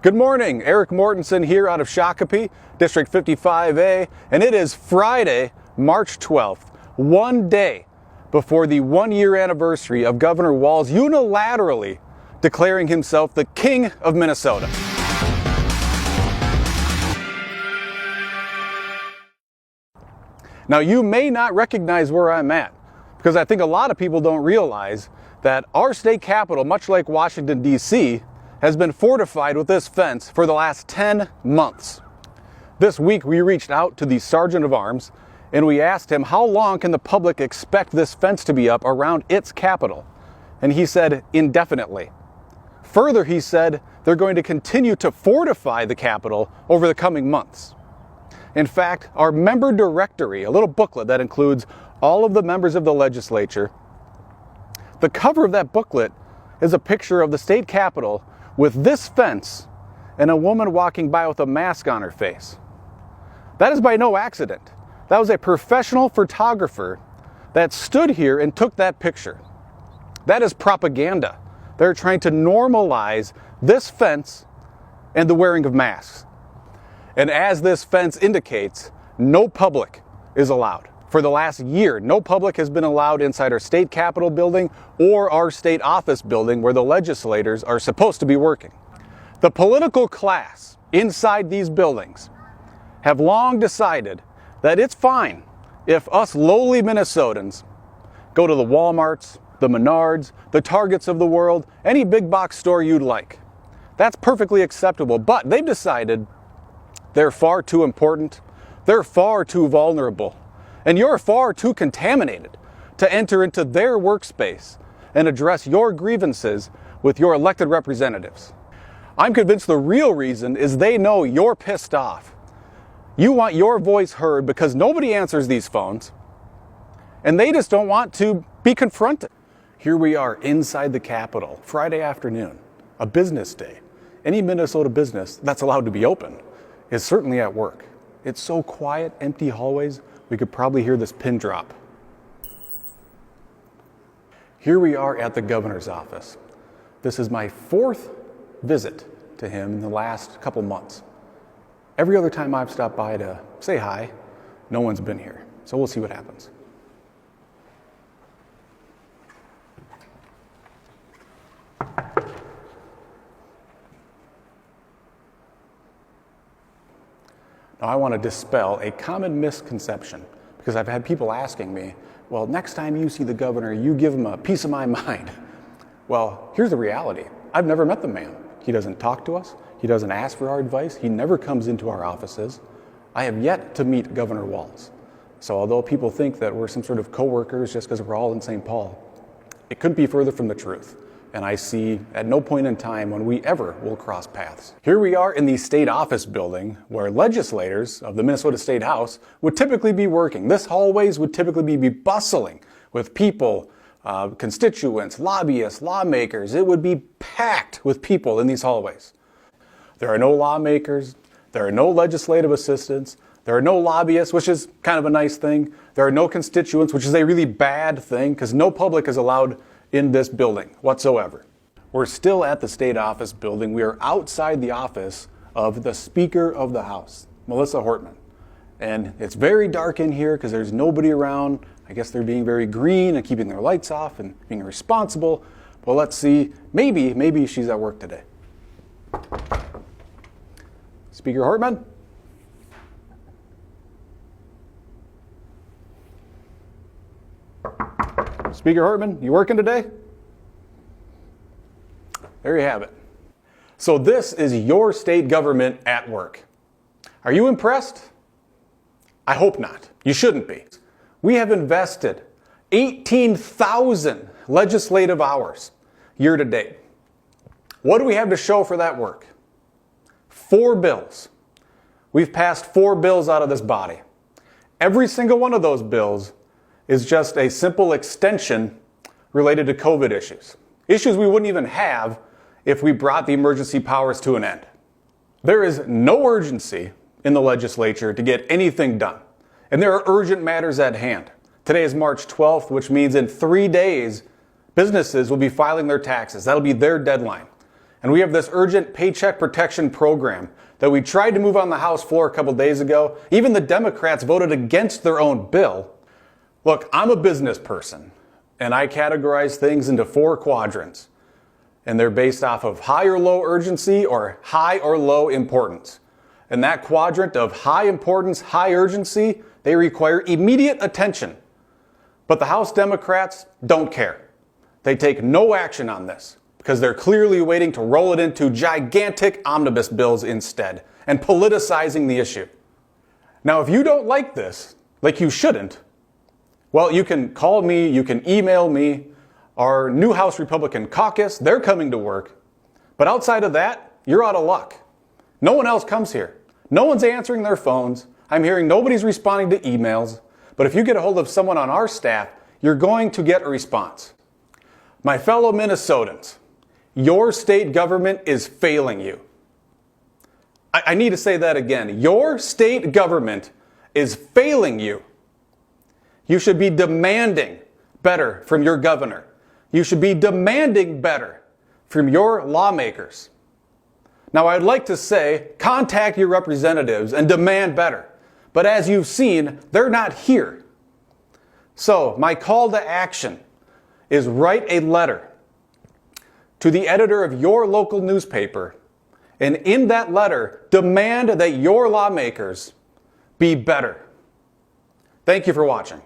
Good morning, Eric Mortensen here out of Shakopee, District 55A, and it is Friday, March 12th, one day before the one-year anniversary of Governor Walz unilaterally declaring himself the King of Minnesota. Now, you may not recognize where I'm at, because I think a lot of people don't realize that our state capitol, much like Washington, D.C., has been fortified with this fence for the last 10 months. This week, we reached out to the Sergeant of Arms, and we asked him how long can the public expect this fence to be up around its capitol? And he said indefinitely. Further, he said they're going to continue to fortify the capitol over the coming months. In fact, our member directory, a little booklet that includes all of the members of the legislature, the cover of that booklet is a picture of the state capitol with this fence and a woman walking by with a mask on her face. That is by no accident. That was a professional photographer that stood here and took that picture. That is propaganda. They're trying to normalize this fence and the wearing of masks. And as this fence indicates, no public is allowed. For the last year, no public has been allowed inside our state capitol building or our state office building where the legislators are supposed to be working. The political class inside these buildings have long decided that it's fine if us lowly Minnesotans go to the Walmarts, the Menards, the Targets of the world, any big box store you'd like. That's perfectly acceptable, but they've decided they're far too important, they're far too vulnerable, and you're far too contaminated to enter into their workspace and address your grievances with your elected representatives. I'm convinced the real reason is they know you're pissed off. You want your voice heard because nobody answers these phones, and they just don't want to be confronted. Here we are inside the Capitol, Friday afternoon, a business day. Any Minnesota business that's allowed to be open is certainly at work. It's so quiet, empty hallways, we could probably hear this pin drop. Here we are at the governor's office. This is my fourth visit to him in the last couple months. Every other time I've stopped by to say hi, no one's been here. So we'll see what happens. Now, I want to dispel a common misconception because I've had people asking me, well, next time you see the governor, you give him a piece of my mind. Well, here's the reality. I've never met the man. He doesn't talk to us. He doesn't ask for our advice. He never comes into our offices. I have yet to meet Governor Walz. So although people think that we're some sort of co-workers just because we're all in St. Paul, it couldn't be further from the truth. And I see at no point in time when we ever will cross paths. Here we are in the state office building where legislators of the Minnesota State House would typically be working. This hallways would typically be bustling with people, constituents, lobbyists, lawmakers. It would be packed with people in these hallways. There are no lawmakers. There are no legislative assistants. There are no lobbyists, which is kind of a nice thing. There are no constituents, which is a really bad thing because no public is allowed in this building whatsoever. We're still at the state office building. We are outside the office of the Speaker of the House, Melissa Hortman. And it's very dark in here because there's nobody around. I guess they're being very green and keeping their lights off and being responsible. Well, let's see. Maybe she's at work today. Speaker Hortman? Speaker Hortman, you working today? There you have it. So this is your state government at work. Are you impressed? I hope not. You shouldn't be. We have invested 18,000 legislative hours year to date. What do we have to show for that work? 4 bills. We've passed 4 bills out of this body. Every single one of those bills is just a simple extension related to COVID issues. Issues we wouldn't even have if we brought the emergency powers to an end. There is no urgency in the legislature to get anything done. And there are urgent matters at hand. Today is March 12th, which means in 3 days, businesses will be filing their taxes. That'll be their deadline. And we have this urgent paycheck protection program that we tried to move on the House floor a couple days ago. Even the Democrats voted against their own bill. Look, I'm a business person, and I categorize things into 4 quadrants. And they're based off of high or low urgency or high or low importance. In that quadrant of high importance, high urgency, they require immediate attention. But the House Democrats don't care. They take no action on this because they're clearly waiting to roll it into gigantic omnibus bills instead and politicizing the issue. Now, if you don't like this, like you shouldn't, well, you can call me, you can email me. Our new House Republican caucus, they're coming to work. But outside of that, you're out of luck. No one else comes here. No one's answering their phones. I'm hearing nobody's responding to emails. But if you get a hold of someone on our staff, you're going to get a response. My fellow Minnesotans, your state government is failing you. I need to say that again. Your state government is failing you. You should be demanding better from your governor. You should be demanding better from your lawmakers. Now, I'd like to say, contact your representatives and demand better. But as you've seen, they're not here. So, my call to action is write a letter to the editor of your local newspaper, and in that letter, demand that your lawmakers be better. Thank you for watching.